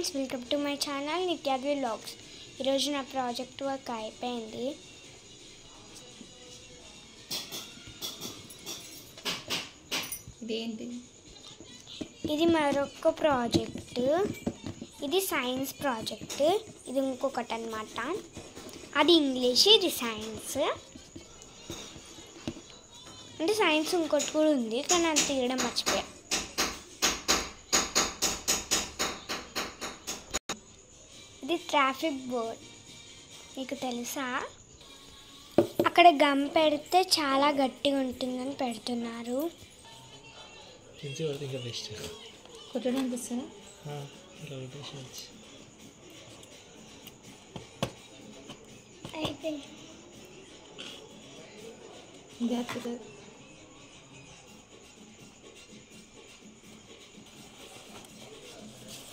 Friends, welcome to my channel నిత్యాద్వి vlogs. ఈరోజు నా ప్రాజెక్ట్ వర్క్ అయిపోయింది. ఇది మరొక ప్రాజెక్ట్. ఇది సైన్స్ ప్రాజెక్ట్. ఇది ఇంకొకటి అన్నమాట. అది ఇంగ్లీష్, ఇది సైన్స్. అంటే సైన్స్ ఇంకోటి కూడా ఉంది, కానీ అది తీయడం మర్చిపోయా. ఇది ట్రాఫిక్ బోర్డ్. మీకు తెలుసా? అక్కడ గమ్ పెడితే చాలా గట్టిగా ఉంటుందని పెడుతున్నారు.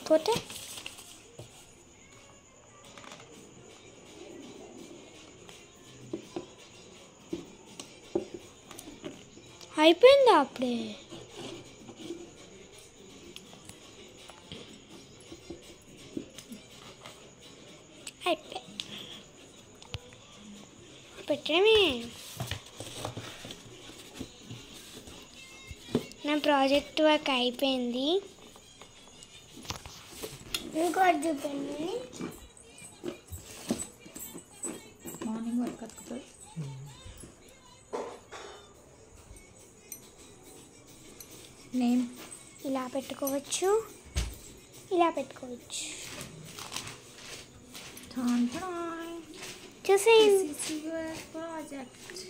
పోతే అయిపోయిందా? అప్పుడే అయిపోయి పెట్టడమే. నా ప్రాజెక్ట్ వర్క్ అయిపోయింది. ఇంకోటి చూపండి. మార్నింగ్ వర్క్ అవుతుంది. నేమ్ ఇలా పెట్టుకోవచ్చు, ఇలా పెట్టుకోవచ్చు. చూసేయండి. ప్రాజెక్ట్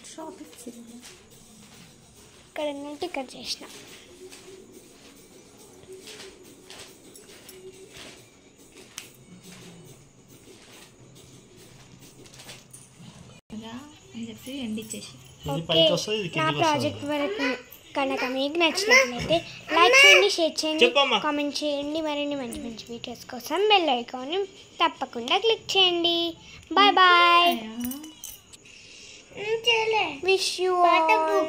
ట్రాఫిక్ సిగ్నల్ ఇక్కడ నుండి ఇక్కడ చేసిన. అని చెప్పి ఎండ్ ఇచ్చేసి. నా ప్రాజెక్ట్ వరకు కనుక మీకు నచ్చినట్లయితే లైక్ చేయండి, షేర్ చేయండి, కామెంట్ చేయండి. మరిన్ని మంచి మంచి వీడియోస్ కోసం బెల్ ఐకాన్ తప్పకుండా క్లిక్ చేయండి. Bye bye. Wish you all